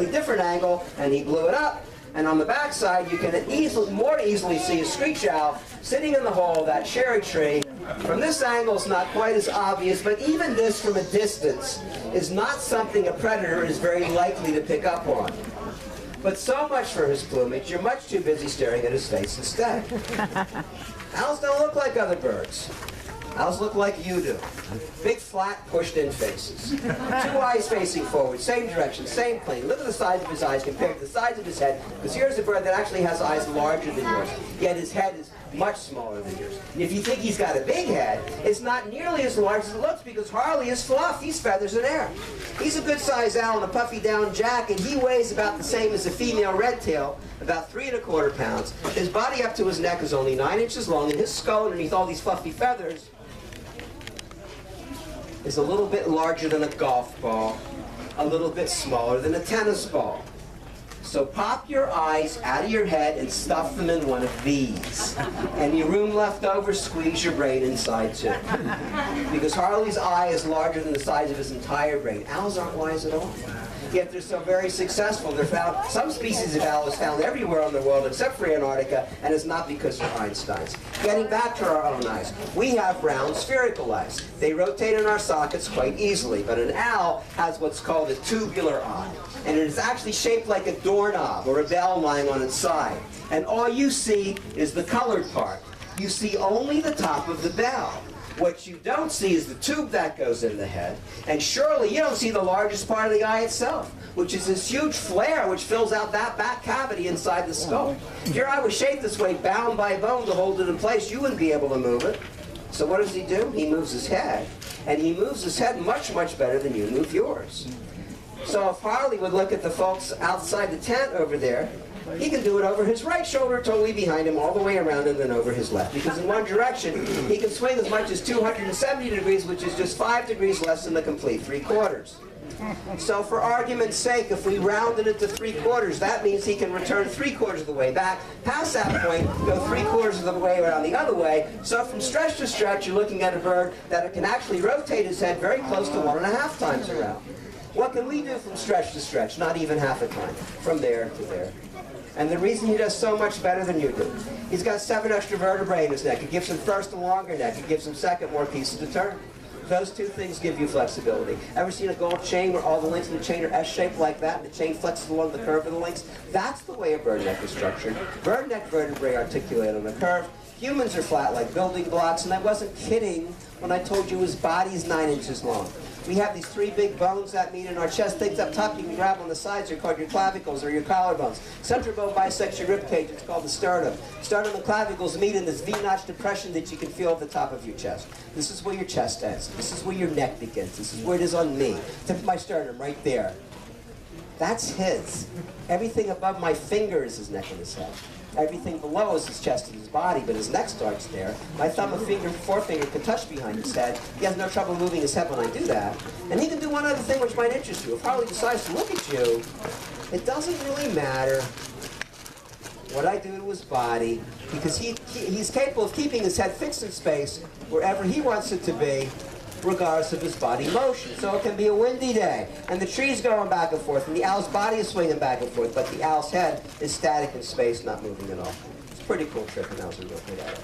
different angle, and he blew it up. And on the back side, you can more easily see a screech owl sitting in the hole of that cherry tree. From this angle, it's not quite as obvious, but even this from a distance is not something a predator is very likely to pick up on. But so much for his plumage, you're much too busy staring at his face instead. Owls don't look like other birds. Owls look like you do. Big, flat, pushed-in faces. 2 eyes facing forward, same direction, same plane. Look at the size of his eyes compared to the size of his head, because here's a bird that actually has eyes larger than yours, yet his head is much smaller than yours. And if you think he's got a big head, it's not nearly as large as it looks, because Harley is fluff. He's feathers in air. He's a good-sized owl in a puffy down jacket. He weighs about the same as a female red-tail, about 3¼ pounds. His body up to his neck is only 9 inches long, and his skull underneath all these fluffy feathers is a little bit larger than a golf ball, a little bit smaller than a tennis ball. So pop your eyes out of your head and stuff them in one of these. Any room left over, squeeze your brain inside too. Because Harley's eye is larger than the size of his entire brain. Owls aren't wise at all. Yet they're so very successful. They're found, some species of owl is found everywhere in the world except for Antarctica, and it's not because they're Einsteins. Getting back to our own eyes, we have round spherical eyes. They rotate in our sockets quite easily, but an owl has what's called a tubular eye, and it is actually shaped like a doorknob or a bell lying on its side. And all you see is the colored part. You see only the top of the bell. What you don't see is the tube that goes in the head, and surely you don't see the largest part of the eye itself, which is this huge flare which fills out that back cavity inside the skull. If your eye was shaped this way, bound by bone to hold it in place, you wouldn't be able to move it. So what does he do? He moves his head, and he moves his head much, much better than you move yours. So if Harley would look at the folks outside the tent over there, he can do it over his right shoulder, totally behind him, all the way around, and then over his left. Because in one direction, he can swing as much as 270 degrees, which is just 5 degrees less than the complete 3/4. So for argument's sake, if we rounded it to 3/4, that means he can return 3/4 of the way back, past that point, go 3/4 of the way around the other way. So from stretch to stretch, you're looking at a bird that can actually rotate his head very close to 1.5 times around. What can we do from stretch to stretch? Not even half a time, from there to there. And the reason he does so much better than you do, he's got 7 extra vertebrae in his neck. It gives him first a longer neck. It gives him second more pieces to turn. Those two things give you flexibility. Ever seen a gold chain where all the links in the chain are S-shaped like that, and the chain flexes along the curve of the links? That's the way a bird neck is structured. Bird neck vertebrae articulate on a curve. Humans are flat like building blocks, and I wasn't kidding when I told you his body is 9 inches long. We have these 3 big bones that meet in our chest. Things up top you can grab on the sides are called your clavicles or your collarbones. Central bone bisects your rib cage. It's called the sternum. Sternum and clavicles meet in this V-notch depression that you can feel at the top of your chest. This is where your chest ends. This is where your neck begins. This is where it is on me. Tip of my sternum, right there. That's his. Everything above my finger is his neck and his head. Everything below is his chest and his body, but his neck starts there. My thumb and forefinger can touch behind his head. He has no trouble moving his head when I do that. And he can do one other thing which might interest you. If Harley decides to look at you, it doesn't really matter what I do to his body, because he's capable of keeping his head fixed in space wherever he wants it to be, regardless of his body motion. So it can be a windy day, and the tree's going back and forth, and the owl's body is swinging back and forth, but the owl's head is static in space, not moving at all. It's a pretty cool trick, and owls are real good at it.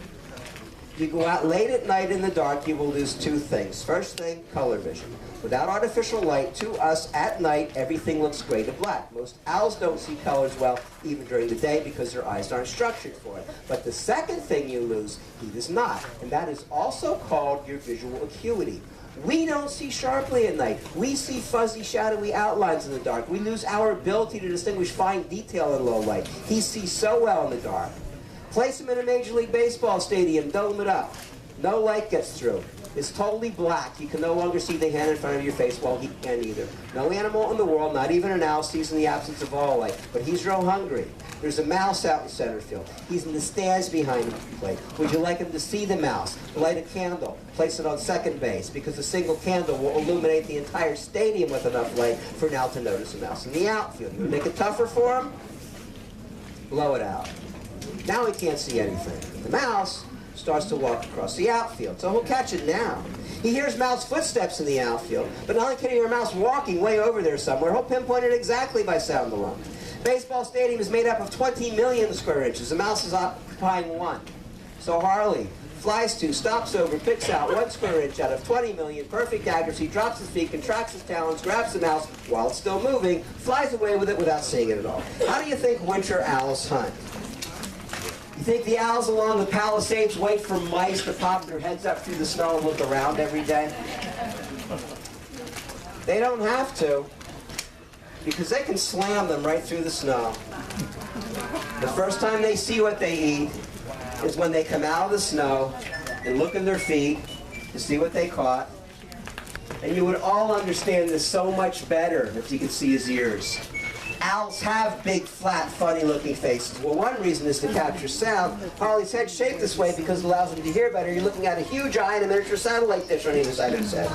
If you go out late at night in the dark, you will lose 2 things. First thing, color vision. Without artificial light, to us, at night, everything looks gray to black. Most owls don't see colors well, even during the day, because their eyes aren't structured for it. But the second thing you lose, he does not, and that is also called your visual acuity. We don't see sharply at night. We see fuzzy, shadowy outlines in the dark. We lose our ability to distinguish fine detail in low light. He sees so well in the dark. Place him in a Major League Baseball stadium, dome it up. No light gets through. It's totally black. You can no longer see the hand in front of your face. Well, he can't either. No animal in the world, not even an owl, sees in the absence of all light. But he's real hungry. There's a mouse out in center field. He's in the stands behind the plate. Would you like him to see the mouse? Light a candle. Place it on second base, because a single candle will illuminate the entire stadium with enough light for an owl to notice a mouse in the outfield. You make it tougher for him? Blow it out. Now he can't see anything. The mouse, starts to walk across the outfield. So he'll catch it now. He hears mouse footsteps in the outfield, but not only can he hear a mouse walking way over there somewhere, he'll pinpoint it exactly by sound alone. Baseball stadium is made up of 20 million square inches. The mouse is occupying 1. So Harley flies to, stops over, picks out 1 square inch out of 20 million, perfect accuracy, drops his feet, contracts his talons, grabs the mouse while it's still moving, flies away with it without seeing it at all. How do you think winter owls hunt? You think the owls along the Palisades wait for mice to pop their heads up through the snow and look around every day? They don't have to, because they can slam them right through the snow. The first time they see what they eat is when they come out of the snow and look in their feet to see what they caught. And you would all understand this so much better if you could see his ears. Owls have big, flat, funny-looking faces. Well, one reason is to capture sound. Harley's head's shaped this way because it allows him to hear better. You're looking at a huge eye and a miniature satellite dish on either side of his head.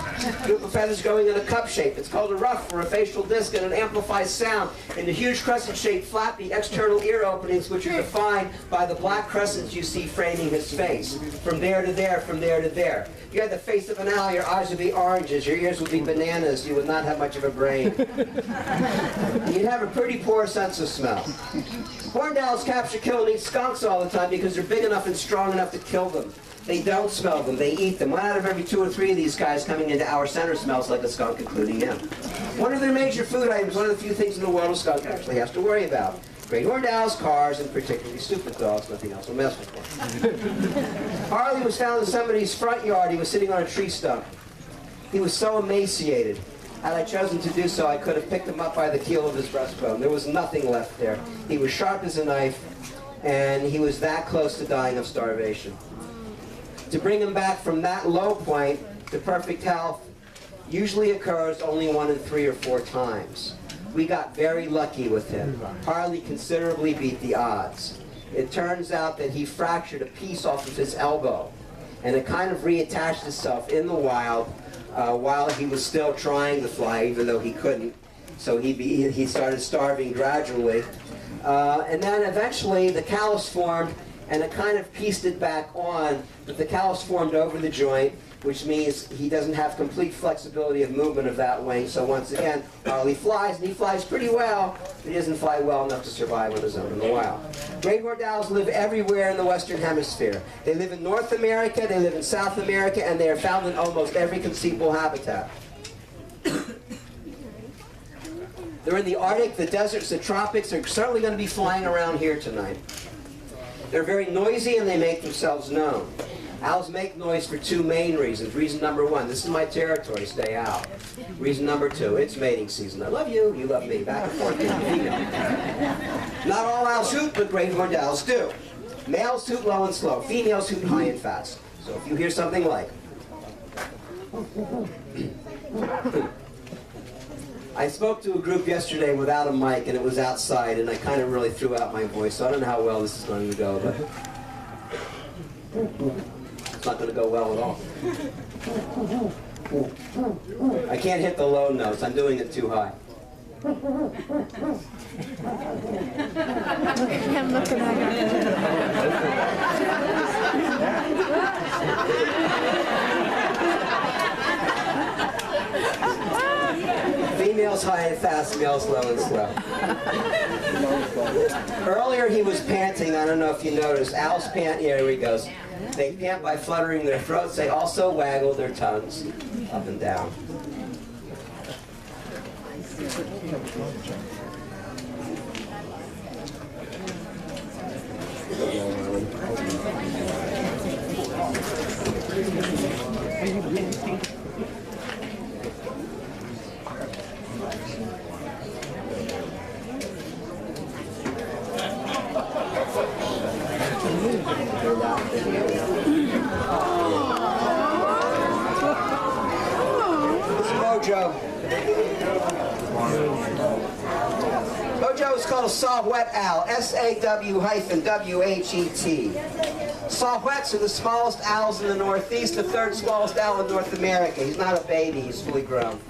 Group of feathers going in a cup shape. It's called a ruff or a facial disc, and it amplifies sound in the huge crescent-shaped, flappy external ear openings, which are defined by the black crescents you see framing his face. From there to there, from there to there. If you had the face of an owl, your eyes would be oranges, your ears would be bananas, you would not have much of a brain. You'd have a pretty poor sense of smell. Horned owls capture, kill, and eat skunks all the time because they're big enough and strong enough to kill them. They don't smell them, they eat them. 1 out of every 2 or 3 of these guys coming into our center smells like a skunk, including him. One of their major food items, one of the few things in the world a skunk actually has to worry about. Great horned owls, cars, and particularly stupid dogs. Nothing else will mess with them. Harley was found in somebody's front yard. He was sitting on a tree stump. He was so emaciated. Had I chosen to do so, I could have picked him up by the keel of his breastbone. There was nothing left there. He was sharp as a knife, and he was that close to dying of starvation. To bring him back from that low point to perfect health usually occurs only 1 in 3 or 4 times. We got very lucky with him. Harley considerably beat the odds. It turns out that he fractured a piece off of his elbow, and it kind of reattached itself in the wild while he was still trying to fly, even though he couldn't. So he started starving gradually. And then eventually the callus formed, and it kind of pieced it back on, but the callus formed over the joint, which means he doesn't have complete flexibility of movement of that wing. So once again, Harley flies, and he flies pretty well, but he doesn't fly well enough to survive on his own in the wild. Great horned owls live everywhere in the Western Hemisphere. They live in North America, they live in South America, and they are found in almost every conceivable habitat. They're in the Arctic, the deserts, the tropics. They're certainly going to be flying around here tonight. They're very noisy, and they make themselves known. Owls make noise for 2 main reasons. Reason number 1, this is my territory, stay out. Reason number 2, it's mating season. I love you, you love me, back and forth. Not all owls hoot, but great horned owls do. Males hoot low and slow, females hoot high and fast. So if you hear something like, I spoke to a group yesterday without a mic, and it was outside, and I kind of really threw out my voice, so I don't know how well this is going to go, but it's not going to go well at all. I can't hit the low notes. I'm doing it too high. I'm looking at Females high and fast, males low and slow. Earlier he was panting. I don't know if you noticed. Owls pant. Here he goes. They pant by fluttering their throats. They also waggle their tongues up and down. Mojo. Mojo is called a saw-whet owl, S-A-W-W-H-E-T. Saw-whets are the smallest owls in the Northeast, the 3rd smallest owl in North America. He's not a baby, he's fully grown.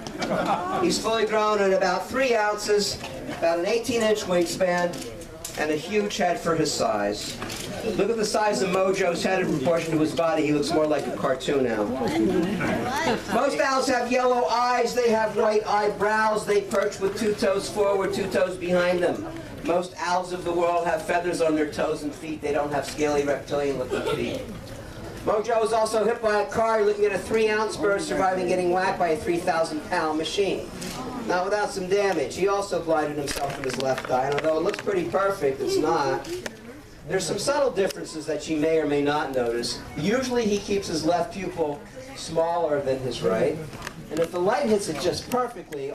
He's fully grown at about 3 ounces, about an 18-inch wingspan, and a huge head for his size. Look at the size of Mojo's head in proportion to his body. He looks more like a cartoon owl. Most owls have yellow eyes. They have white eyebrows. They perch with 2 toes forward, 2 toes behind them. Most owls of the world have feathers on their toes and feet. They don't have scaly reptilian-looking feet. Mojo was also hit by a car, looking at a 3-ounce bird surviving getting whacked by a 3,000-pound machine. Not without some damage. He also blinded himself in his left eye, and although it looks pretty perfect, it's not. There's some subtle differences that you may or may not notice. Usually he keeps his left pupil smaller than his right, and if the light hits it just perfectly,